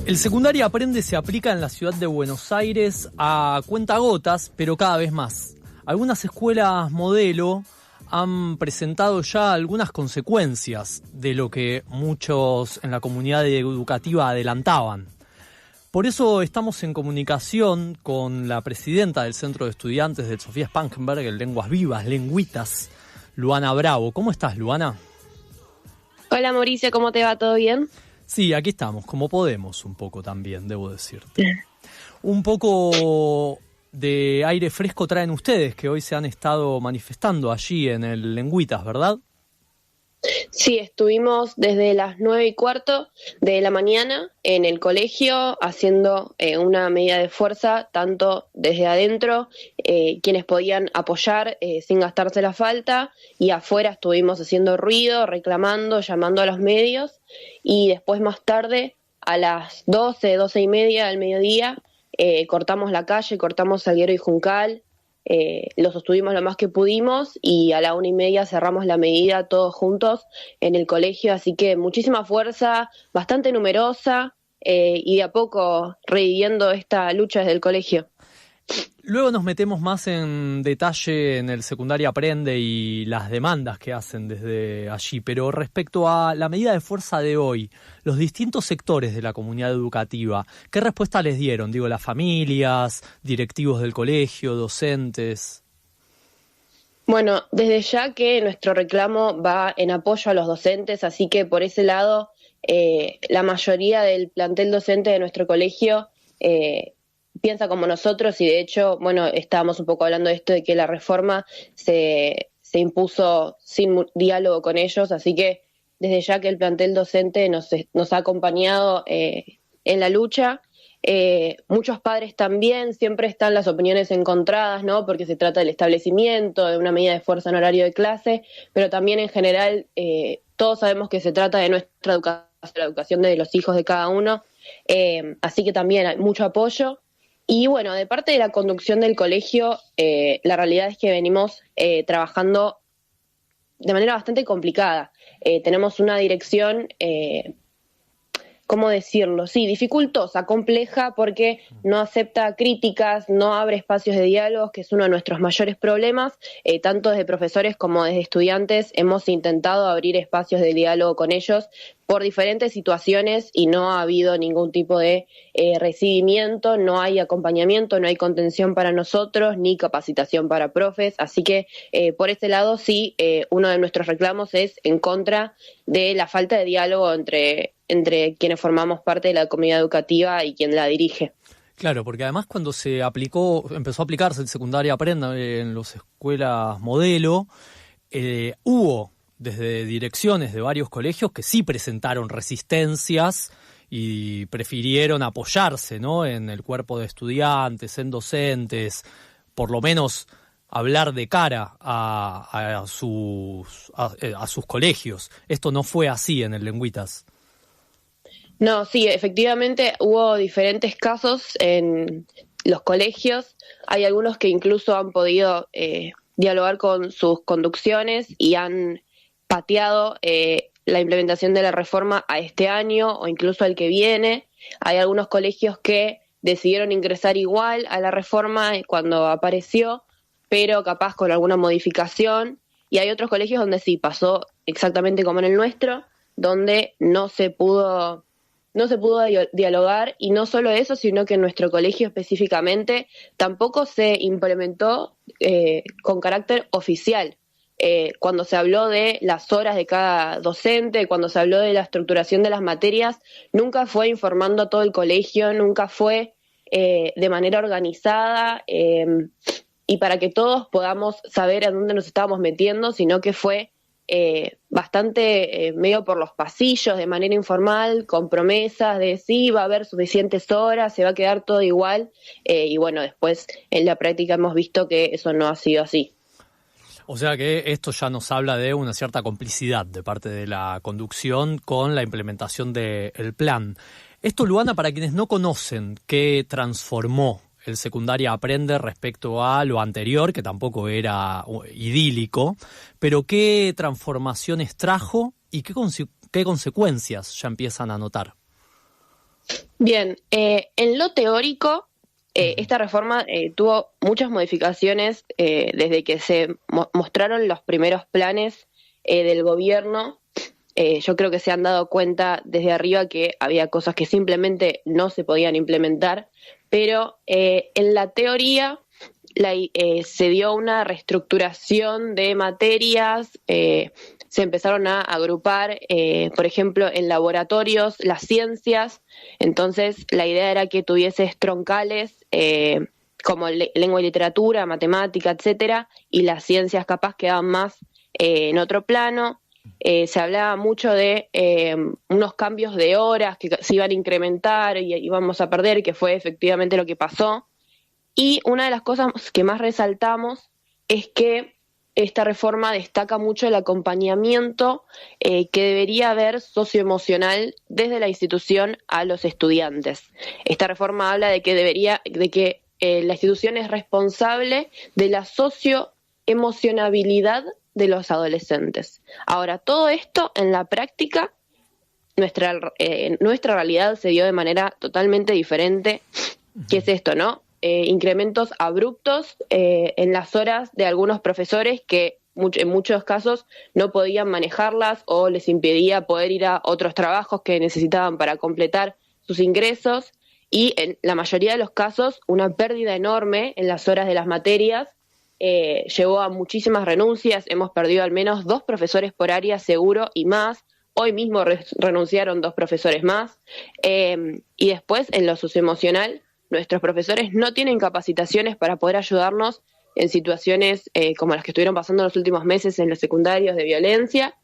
El secundario Aprende se aplica en la ciudad de Buenos Aires a cuentagotas, pero cada vez más. Algunas escuelas modelo han presentado ya algunas consecuencias de lo que muchos en la comunidad educativa adelantaban. Por eso estamos en comunicación con la presidenta del Centro de Estudiantes de Sofía Spangenberg en Lenguas Vivas, Lengüitas, Luana Bravo. ¿Cómo estás, Luana? Hola, Mauricio, ¿cómo te va? ¿Todo bien? Sí, aquí estamos, como podemos un poco también, debo decirte. Un poco de aire fresco traen ustedes, que hoy se han estado manifestando allí en el Lengüitas, ¿verdad? Sí, estuvimos desde las 9:15 de la mañana en el colegio haciendo una medida de fuerza, tanto desde adentro, quienes podían apoyar sin gastarse la falta, y afuera estuvimos haciendo ruido, reclamando, llamando a los medios, y después más tarde, a las 12:30 del mediodía, cortamos la calle, cortamos Salguero y Juncal. Lo sostuvimos lo más que pudimos y a la 1:30 cerramos la medida todos juntos en el colegio, así que muchísima fuerza, bastante numerosa, y de a poco reviviendo esta lucha desde el colegio. Luego nos metemos más en detalle en el secundario Aprende y las demandas que hacen desde allí, pero respecto a la medida de fuerza de hoy, los distintos sectores de la comunidad educativa, ¿qué respuesta les dieron? Digo, las familias, directivos del colegio, docentes. Bueno, desde ya que nuestro reclamo va en apoyo a los docentes, así que por ese lado la mayoría del plantel docente de nuestro colegio piensa como nosotros, y de hecho, bueno, estábamos un poco hablando de esto, de que la reforma se impuso sin diálogo con ellos, así que desde ya que el plantel docente nos ha acompañado en la lucha. Muchos padres también, siempre están las opiniones encontradas, ¿no? Porque se trata del establecimiento, de una medida de fuerza en horario de clase, pero también en general todos sabemos que se trata de nuestra educación, la educación de los hijos de cada uno, así que también hay mucho apoyo. Y bueno, de parte de la conducción del colegio, la realidad es que venimos trabajando de manera bastante complicada. Tenemos una dirección, ¿cómo decirlo? Sí, dificultosa, compleja, porque no acepta críticas, no abre espacios de diálogo, que es uno de nuestros mayores problemas. Tanto desde profesores como desde estudiantes hemos intentado abrir espacios de diálogo con ellos por diferentes situaciones y no ha habido ningún tipo de recibimiento, no hay acompañamiento, no hay contención para nosotros, ni capacitación para profes. Así que por ese lado sí, uno de nuestros reclamos es en contra de la falta de diálogo entre quienes formamos parte de la comunidad educativa y quien la dirige. Claro, porque además cuando empezó a aplicarse el secundario Aprende en las escuelas modelo, hubo desde direcciones de varios colegios que sí presentaron resistencias y prefirieron apoyarse, ¿no?, en el cuerpo de estudiantes, en docentes, por lo menos hablar de cara a sus colegios. Esto no fue así en el Lengüitas. No, sí, efectivamente hubo diferentes casos en los colegios. Hay algunos que incluso han podido dialogar con sus conducciones y han pateado la implementación de la reforma a este año o incluso al que viene. Hay algunos colegios que decidieron ingresar igual a la reforma cuando apareció, pero capaz con alguna modificación. Y hay otros colegios donde sí pasó exactamente como en el nuestro, donde no se pudo dialogar, y no solo eso, sino que en nuestro colegio específicamente tampoco se implementó con carácter oficial. Cuando se habló de las horas de cada docente, cuando se habló de la estructuración de las materias, nunca fue informando a todo el colegio, nunca fue de manera organizada y para que todos podamos saber a dónde nos estábamos metiendo, sino que fue bastante medio por los pasillos, de manera informal, con promesas de sí, va a haber suficientes horas, se va a quedar todo igual, y bueno, después en la práctica hemos visto que eso no ha sido así. O sea que esto ya nos habla de una cierta complicidad de parte de la conducción con la implementación del plan. Esto, Luana, para quienes no conocen, ¿qué transformó el secundario Aprende respecto a lo anterior, que tampoco era idílico, pero qué transformaciones trajo y qué consecuencias ya empiezan a notar? Bien, en lo teórico, esta reforma tuvo muchas modificaciones desde que se mostraron los primeros planes del gobierno. Yo creo que se han dado cuenta desde arriba que había cosas que simplemente no se podían implementar, pero en la teoría se dio una reestructuración de materias, se empezaron a agrupar, por ejemplo, en laboratorios, las ciencias. Entonces la idea era que tuvieses troncales como lengua y literatura, matemática, etcétera, y las ciencias capaz quedaban más en otro plano. Se hablaba mucho de unos cambios de horas que se iban a incrementar y íbamos a perder, que fue efectivamente lo que pasó. Y una de las cosas que más resaltamos es que esta reforma destaca mucho el acompañamiento que debería haber socioemocional desde la institución a los estudiantes. Esta reforma habla de que la institución es responsable de la socioemocionabilidad de los adolescentes. Ahora, todo esto en la práctica, nuestra realidad se dio de manera totalmente diferente. ¿Qué es esto, no? Incrementos abruptos en las horas de algunos profesores que en muchos casos no podían manejarlas o les impedía poder ir a otros trabajos que necesitaban para completar sus ingresos, y en la mayoría de los casos una pérdida enorme en las horas de las materias. Llevó a muchísimas renuncias, hemos perdido al menos 2 profesores por área seguro y más. Hoy mismo renunciaron 2 profesores más. Y después, en lo socioemocional, nuestros profesores no tienen capacitaciones para poder ayudarnos en situaciones como las que estuvieron pasando en los últimos meses en los secundarios de violencia.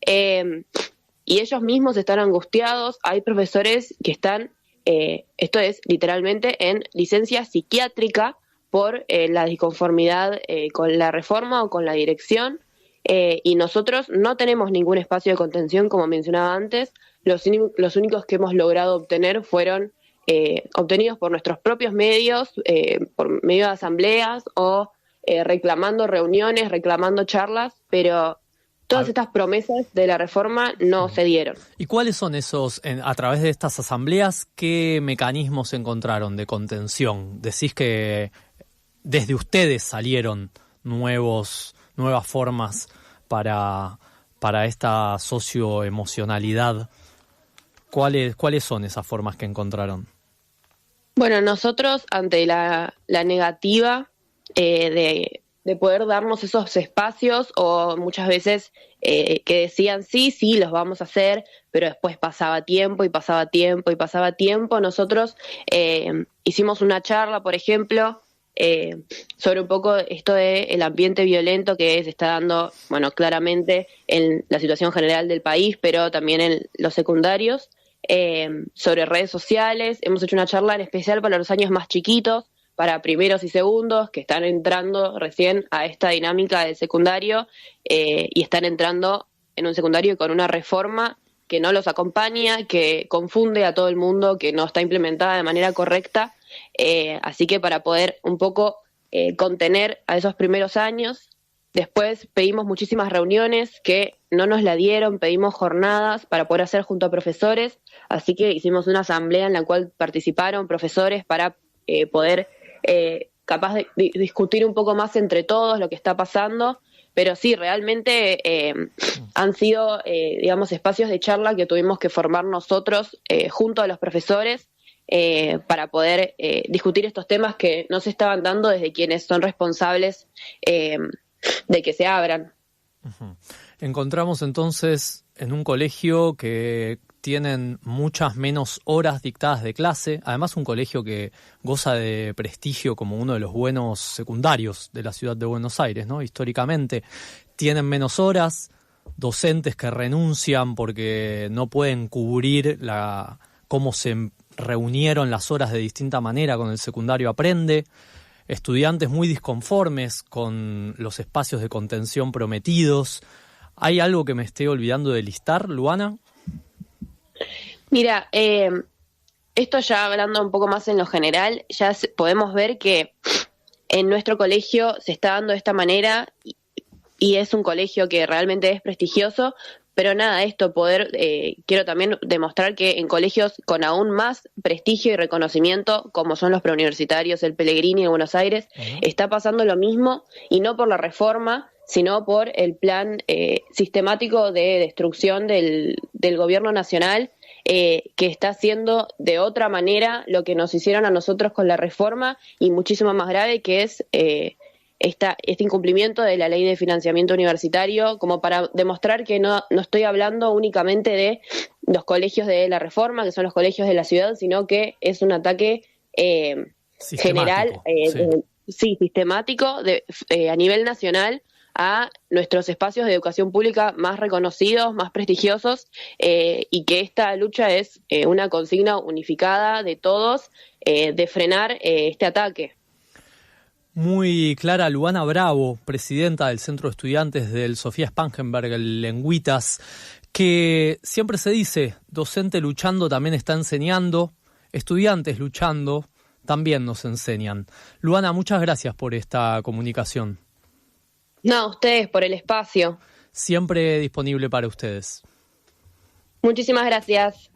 Y ellos mismos están angustiados. Hay profesores que están, esto es literalmente, en licencia psiquiátrica por la disconformidad con la reforma o con la dirección. Y nosotros no tenemos ningún espacio de contención, como mencionaba antes. Los únicos que hemos logrado obtener fueron obtenidos por nuestros propios medios, por medio de asambleas o reclamando reuniones, reclamando charlas, pero todas estas promesas de la reforma no se dieron. ¿Y cuáles son esos, a través de estas asambleas, qué mecanismos encontraron de contención? Decís que desde ustedes salieron nuevas formas para esta socioemocionalidad. ¿Cuáles son esas formas que encontraron? Bueno, nosotros ante la negativa de poder darnos esos espacios, o muchas veces que decían sí, los vamos a hacer, pero después pasaba tiempo, nosotros hicimos una charla, por ejemplo, sobre un poco esto del ambiente violento que se está dando, bueno, claramente en la situación general del país, pero también en los secundarios. Sobre redes sociales, hemos hecho una charla en especial para los años más chiquitos, para primeros y segundos, que están entrando recién a esta dinámica del secundario y están entrando en un secundario con una reforma que no los acompaña, que confunde a todo el mundo, que no está implementada de manera correcta. Así que para poder un poco contener a esos primeros años. Después pedimos muchísimas reuniones que no nos la dieron, pedimos jornadas para poder hacer junto a profesores, así que hicimos una asamblea en la cual participaron profesores para poder capaz de discutir un poco más entre todos lo que está pasando, pero sí, realmente han sido, digamos, espacios de charla que tuvimos que formar nosotros junto a los profesores para poder discutir estos temas que no se estaban dando desde quienes son responsables de que se abran. Uh-huh. Encontramos entonces en un colegio que tienen muchas menos horas dictadas de clase, además un colegio que goza de prestigio como uno de los buenos secundarios de la ciudad de Buenos Aires, ¿no? Históricamente tienen menos horas, docentes que renuncian porque no pueden cubrir cómo se reunieron las horas de distinta manera con el secundario Aprende, estudiantes muy disconformes con los espacios de contención prometidos. ¿Hay algo que me esté olvidando de listar, Luana? Mira, esto ya hablando un poco más en lo general, ya podemos ver que en nuestro colegio se está dando de esta manera y es un colegio que realmente es prestigioso, pero nada, quiero también demostrar que en colegios con aún más prestigio y reconocimiento, como son los preuniversitarios, el Pellegrini de Buenos Aires, está pasando lo mismo, y no por la reforma, sino por el plan sistemático de destrucción del gobierno nacional, que está haciendo de otra manera lo que nos hicieron a nosotros con la reforma, y muchísimo más grave, que es este incumplimiento de la ley de financiamiento universitario, como para demostrar que no estoy hablando únicamente de los colegios de la reforma, que son los colegios de la ciudad, sino que es un ataque general, sistemático, a nivel nacional, a nuestros espacios de educación pública más reconocidos, más prestigiosos, y que esta lucha es una consigna unificada de todos, de frenar este ataque. Muy clara Luana Bravo, presidenta del Centro de Estudiantes del Sofía Spangenberg, el Lengüitas, que siempre se dice, docente luchando también está enseñando, estudiantes luchando también nos enseñan. Luana, muchas gracias por esta comunicación. No, a ustedes por el espacio. Siempre disponible para ustedes. Muchísimas gracias.